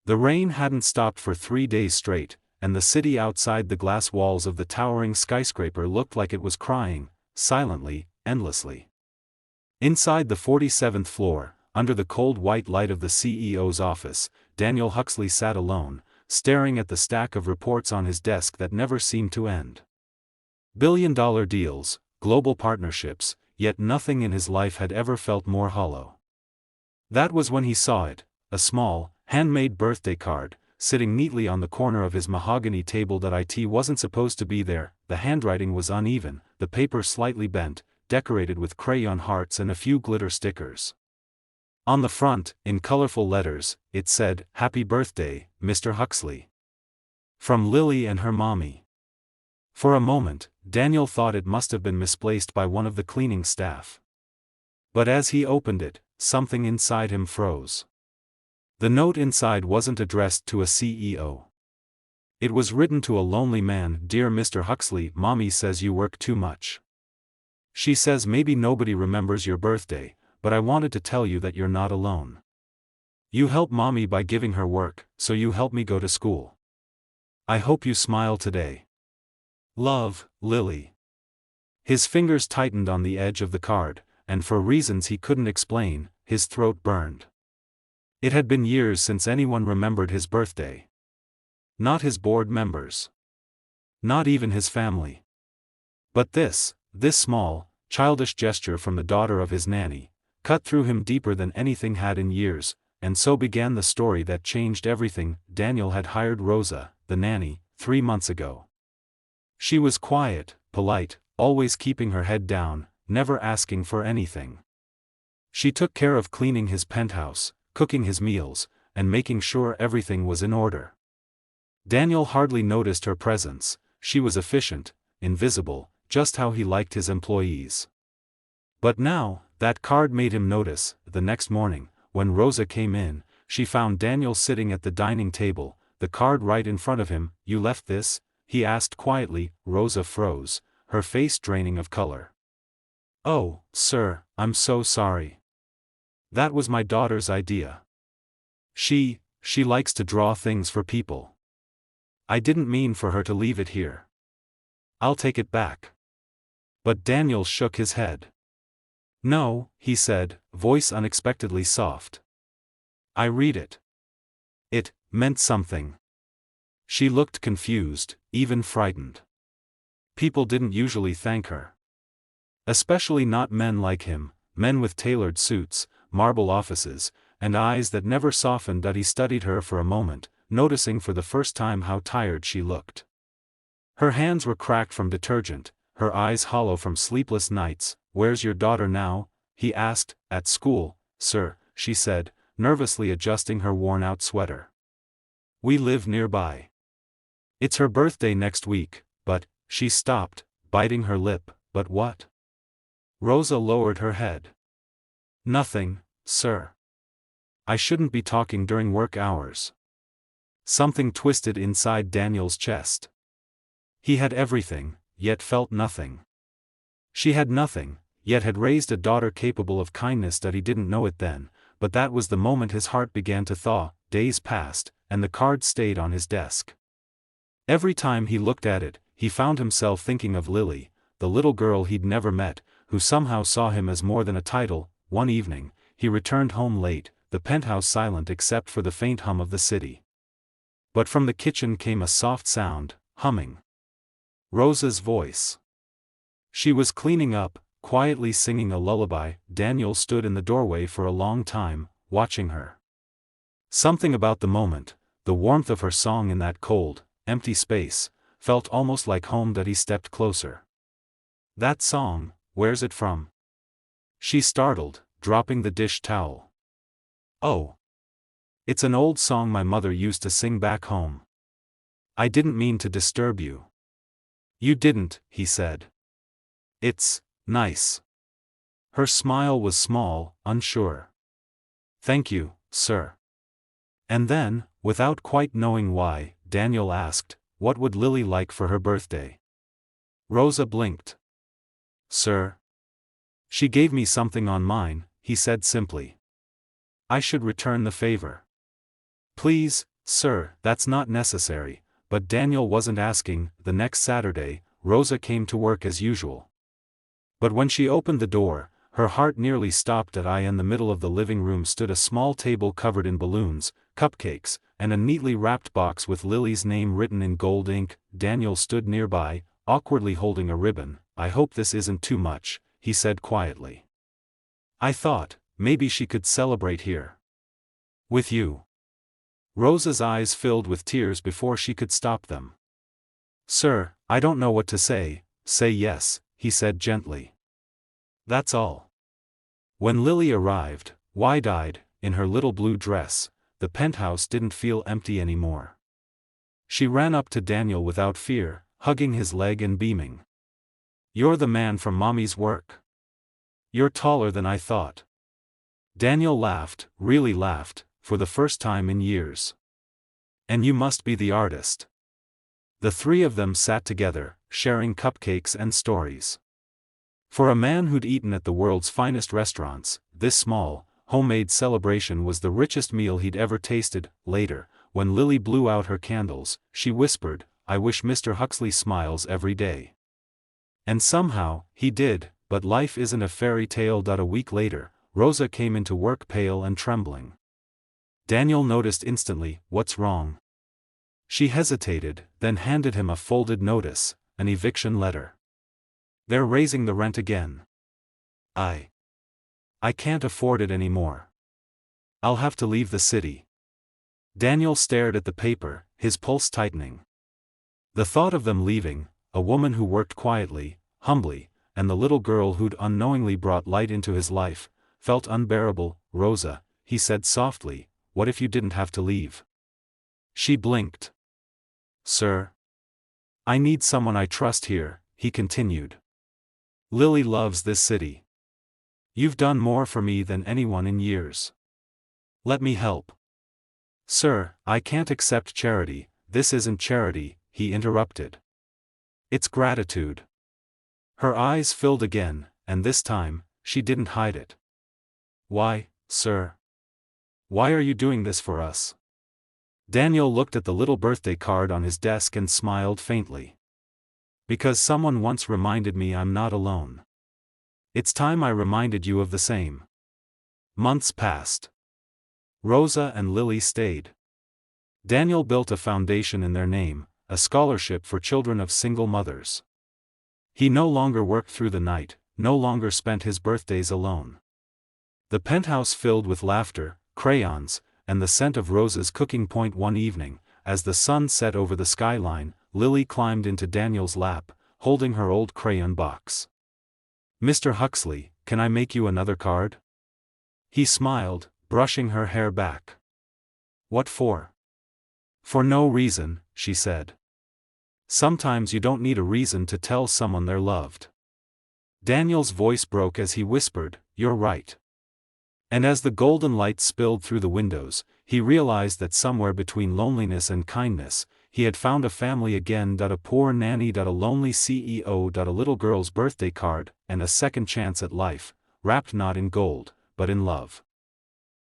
The rain hadn't stopped for 3 days straight, and the city outside the glass walls of the towering skyscraper looked like it was crying, silently, endlessly. Inside the 47th floor, under the cold white light of the CEO's office, Daniel Huxley sat alone, staring at the stack of reports on his desk that never seemed to end. Billion-dollar deals, global partnerships, yet nothing in his life had ever felt more hollow. That was when he saw it, a small, handmade birthday card, sitting neatly on the corner of his mahogany table that it wasn't supposed to be there. The handwriting was uneven, the paper slightly bent, decorated with crayon hearts and a few glitter stickers. On the front, in colorful letters, it said, "Happy birthday, Mr. Huxley. From Lily and her mommy." For a moment, Daniel thought it must have been misplaced by one of the cleaning staff. But as he opened it, something inside him froze. The note inside wasn't addressed to a CEO. It was written to a lonely man. "Dear Mr. Huxley, Mommy says you work too much. She says maybe nobody remembers your birthday, but I wanted to tell you that you're not alone. You help Mommy by giving her work, so you help me go to school. I hope you smile today. Love, Lily." His fingers tightened on the edge of the card, and for reasons he couldn't explain, his throat burned. It had been years since anyone remembered his birthday. Not his board members. Not even his family. But this small, childish gesture from the daughter of his nanny, cut through him deeper than anything had in years, and so began the story that changed everything. Daniel had hired Rosa, the nanny, 3 months ago. She was quiet, polite, always keeping her head down, never asking for anything. She took care of cleaning his penthouse, cooking his meals, and making sure everything was in order. Daniel hardly noticed her presence. She was efficient, invisible, just how he liked his employees. But now, that card made him notice. The next morning, when Rosa came in, she found Daniel sitting at the dining table, the card right in front of him. "You left this?" he asked quietly. Rosa froze, her face draining of color. "Oh, sir, I'm so sorry. That was my daughter's idea. She likes to draw things for people. I didn't mean for her to leave it here. I'll take it back." But Daniel shook his head. "No," he said, voice unexpectedly soft. "I read it. It meant something." She looked confused, even frightened. People didn't usually thank her. Especially not men like him, men with tailored suits, marble offices, and eyes that never softened. He studied her for a moment, noticing for the first time how tired she looked. Her hands were cracked from detergent, her eyes hollow from sleepless nights. "Where's your daughter now?" he asked. "At school, sir," she said, nervously adjusting her worn-out sweater. "We live nearby. It's her birthday next week, but..." She stopped, biting her lip. "But what?" Rosa lowered her head. "Nothing, sir. I shouldn't be talking during work hours." Something twisted inside Daniel's chest. He had everything, yet felt nothing. She had nothing, yet had raised a daughter capable of kindness. He didn't know it then, but that was the moment his heart began to thaw. Days passed, and the card stayed on his desk. Every time he looked at it, he found himself thinking of Lily, the little girl he'd never met, who somehow saw him as more than a title. One evening, he returned home late, the penthouse silent except for the faint hum of the city. But from the kitchen came a soft sound, humming. Rosa's voice. She was cleaning up, quietly singing a lullaby. Daniel stood in the doorway for a long time, watching her. Something about the moment, the warmth of her song in that cold, empty space, felt almost like home. He stepped closer. "That song, where's it from?" She startled, dropping the dish towel. "Oh. It's an old song my mother used to sing back home. I didn't mean to disturb you." "You didn't," he said. "It's nice." Her smile was small, unsure. "Thank you, sir." And then, without quite knowing why, Daniel asked, "What would Lily like for her birthday?" Rosa blinked. "Sir? She gave me something on mine," he said simply. "I should return the favor. Please, "Sir, that's not necessary," but Daniel wasn't asking. The next Saturday, Rosa came to work as usual. But when she opened the door, her heart nearly stopped. In the middle of the living room stood a small table covered in balloons, cupcakes, and a neatly wrapped box with Lily's name written in gold ink. Daniel stood nearby, awkwardly holding a ribbon. "I hope this isn't too much," he said quietly. "I thought, maybe she could celebrate here. With you." Rosa's eyes filled with tears before she could stop them. "Sir, I don't know what to say." "Say yes," he said gently. "That's all." When Lily arrived, wide-eyed, in her little blue dress, the penthouse didn't feel empty anymore. She ran up to Daniel without fear, hugging his leg and beaming. "You're the man from Mommy's work. You're taller than I thought." Daniel laughed, really laughed, for the first time in years. "And you must be the artist." The three of them sat together, sharing cupcakes and stories. For a man who'd eaten at the world's finest restaurants, this small, homemade celebration was the richest meal he'd ever tasted. Later, when Lily blew out her candles, she whispered, "I wish Mr. Huxley smiles every day." And somehow, he did, but life isn't a fairy tale. A week later, Rosa came into work pale and trembling. Daniel noticed instantly. "What's wrong?" She hesitated, then handed him a folded notice, an eviction letter. "They're raising the rent again. I can't afford it anymore. I'll have to leave the city." Daniel stared at the paper, his pulse tightening. The thought of them leaving, a woman who worked quietly, humbly, and the little girl who'd unknowingly brought light into his life, felt unbearable. "Rosa," he said softly, "what if you didn't have to leave?" She blinked. "Sir? I need someone I trust here," he continued. "Lily loves this city. You've done more for me than anyone in years. Let me help." "Sir, I can't accept charity." "This isn't charity," he interrupted. "It's gratitude." Her eyes filled again, and this time, she didn't hide it. "Why, sir? Why are you doing this for us?" Daniel looked at the little birthday card on his desk and smiled faintly. "Because someone once reminded me I'm not alone. It's time I reminded you of the same." Months passed. Rosa and Lily stayed. Daniel built a foundation in their name, a scholarship for children of single mothers. He no longer worked through the night, no longer spent his birthdays alone. The penthouse filled with laughter, crayons, and the scent of Rosa's cooking. One evening, as the sun set over the skyline, Lily climbed into Daniel's lap, holding her old crayon box. "Mr. Huxley, can I make you another card?" He smiled, brushing her hair back. "What for?" "For no reason," she said. "Sometimes you don't need a reason to tell someone they're loved." Daniel's voice broke as he whispered, "You're right." And as the golden light spilled through the windows, he realized that somewhere between loneliness and kindness, he had found a family again. A poor nanny, a lonely CEO, a little girl's birthday card, and a second chance at life, wrapped not in gold, but in love.